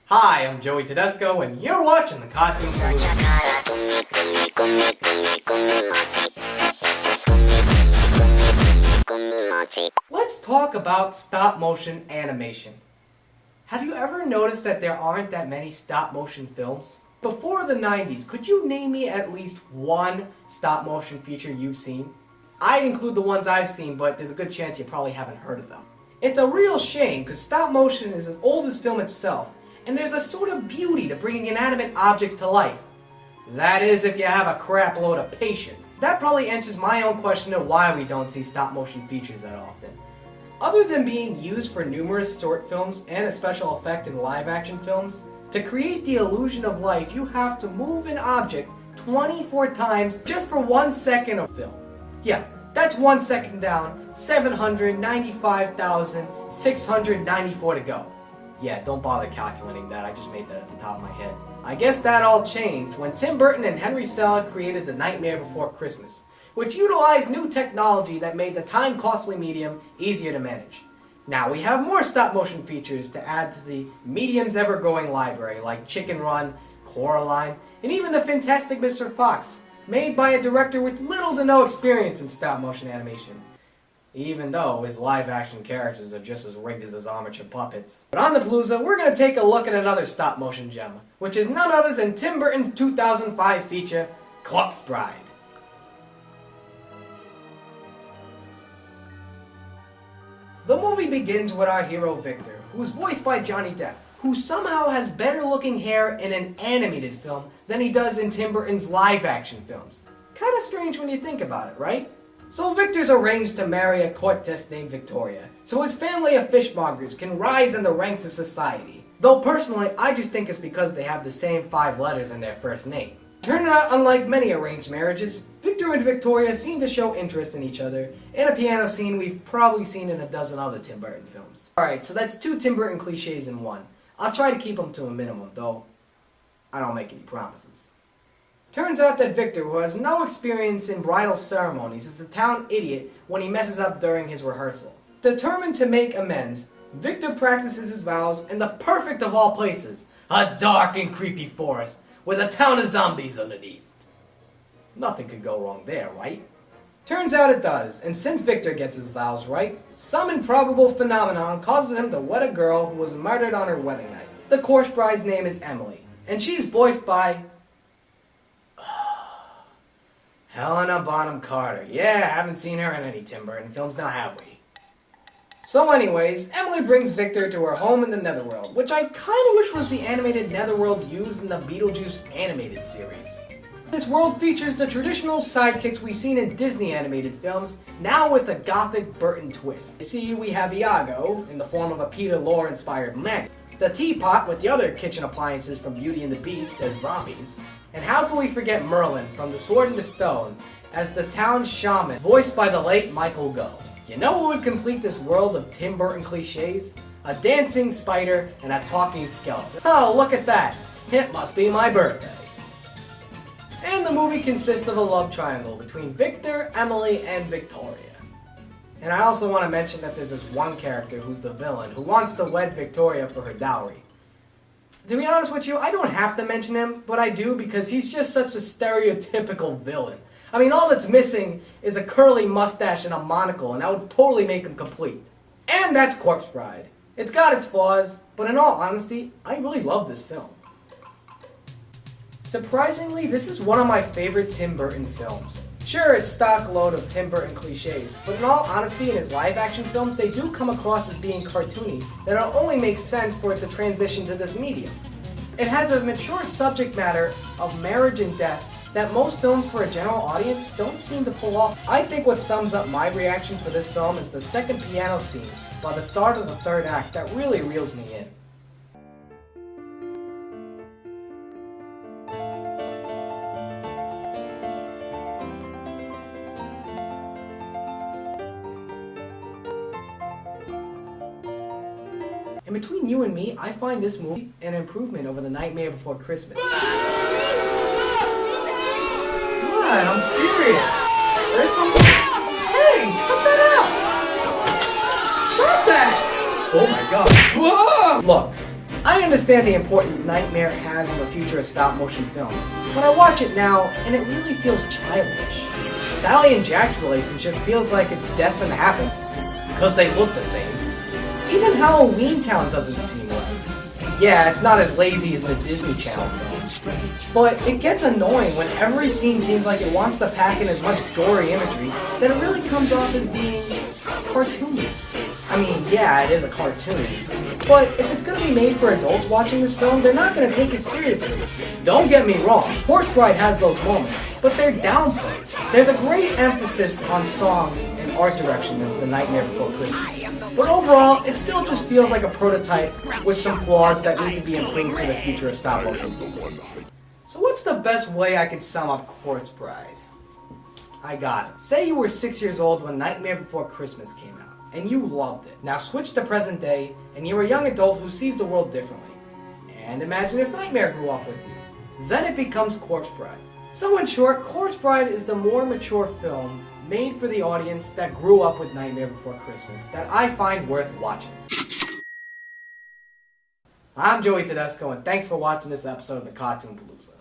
Hi, I'm Joey.T.Cartoon.P and you're watching the Cartoon Palooza. Let's talk about stop-motion animation. Have you ever noticed that there aren't that many stop-motion films? Before the 90s, could you name me at least one stop-motion feature you've seen? I'd include the ones I've seen, but there's a good chance you probably haven't heard of them. It's a real shame, because stop-motion is as old as film itself, and there's a sort of beauty to bringing inanimate objects to life. That is, if you have a crap load of patience. That probably answers my own question of why we don't see stop-motion features that often. Other than being used for numerous short films and a special effect in live-action films, to create the illusion of life, you have to move an object 24 times just for 1 second of film. Yeah, that's 1 second down, 795,694 to go. Yeah, don't bother calculating that, I just made that at the top of my head. I guess that all changed when Tim Burton and Henry Selick created The Nightmare Before Christmas, which utilized new technology that made the time-costly medium easier to manage. Now we have more stop-motion features to add to the medium's ever-growing library, like Chicken Run, Coraline, and even the Fantastic Mr. Fox, made by a director with little to no experience in stop-motion animation. Even though his live-action characters are just as rigged as his armature puppets. But on the Palooza, we're going to take a look at another stop-motion gem, which is none other than Tim Burton's 2005 feature, Corpse Bride. The movie begins with our hero Victor, who's voiced by Johnny Depp, who somehow has better-looking hair in an animated film than he does in Tim Burton's live-action films. Kinda strange when you think about it, right? So Victor's arranged to marry a courtess named Victoria, so his family of fishmongers can rise in the ranks of society. Though personally, I just think it's because they have the same 5 letters in their first name. Turned out, unlike many arranged marriages, Victor and Victoria seem to show interest in each other, in a piano scene we've probably seen in a dozen other Tim Burton films. Alright, so that's 2 Tim Burton cliches in one. I'll try to keep them to a minimum, though I don't make any promises. Turns out that Victor, who has no experience in bridal ceremonies, is the town idiot when he messes up during his rehearsal. Determined to make amends, Victor practices his vows in the perfect of all places, a dark and creepy forest with a town of zombies underneath. Nothing could go wrong there, right? Turns out it does, and since Victor gets his vows right, some improbable phenomenon causes him to wed a girl who was murdered on her wedding night. The corpse bride's name is Emily, and she's voiced by Helena Bonham Carter. Yeah, haven't seen her in any Tim Burton films, now have we? So anyways, Emily brings Victor to her home in the Netherworld, which I kinda wish was the animated Netherworld used in the Beetlejuice animated series. This world features the traditional sidekicks we've seen in Disney animated films, now with a gothic Burton twist. See, we have Iago, in the form of a Peter Lorre-inspired maggot, the teapot with the other kitchen appliances from Beauty and the Beast as zombies, and how can we forget Merlin from The Sword and the Stone as the town shaman, voiced by the late Michael Gough. You know who would complete this world of Tim Burton cliches? A dancing spider and a talking skeleton. Oh, look at that! It must be my birthday. And the movie consists of a love triangle between Victor, Emily, and Victoria. And I also want to mention that there's this one character who's the villain who wants to wed Victoria for her dowry. To be honest with you, I don't have to mention him, but I do because he's just such a stereotypical villain. I mean, all that's missing is a curly mustache and a monocle, and that would totally make him complete. And that's Corpse Bride. It's got its flaws, but in all honesty, I really love this film. Surprisingly, this is one of my favorite Tim Burton films. Sure, it's stock load of Tim Burton cliches, but in all honesty, in his live-action films, they do come across as being cartoony, that it only makes sense for it to transition to this medium. It has a mature subject matter of marriage and death that most films for a general audience don't seem to pull off. I think what sums up my reaction for this film is the second piano scene by the start of the third act that really reels me in. And between you and me, I find this movie an improvement over The Nightmare Before Christmas. What? I'm serious. There's some... Hey, cut that out! Stop that! Oh my god. Whoa! Look, I I understand the importance Nightmare has in the future of stop-motion films, but I watch it now and it really feels childish. Sally and Jack's relationship feels like it's destined to happen, because they look the same. Even Halloween Town doesn't seem right. Yeah, it's not as lazy as the Disney Channel film, but it gets annoying when every scene seems like it wants to pack in as much gory imagery that it really comes off as being cartoony. I mean, yeah, it is a cartoon, but if it's going to be made for adults watching this film, they're not going to take it seriously. Don't get me wrong, Horse Bride has those moments, but they're downplayed. There's a great emphasis on songs and art direction in The Nightmare Before Christmas, but overall, it still just feels like a prototype with some flaws that need to be improved for the future of stop-motion films. So what's the best way I could sum up Corpse Bride? I got it. Say you were 6 years old when Nightmare Before Christmas came out, and you loved it. Now switch to present day, and you're a young adult who sees the world differently. And imagine if Nightmare grew up with you. Then it becomes Corpse Bride. So in short, Corpse Bride is the more mature film made for the audience that grew up with Nightmare Before Christmas that I find worth watching. I'm Joey.T.Cartoon.P, and thanks for watching this episode of the Cartoon Palooza.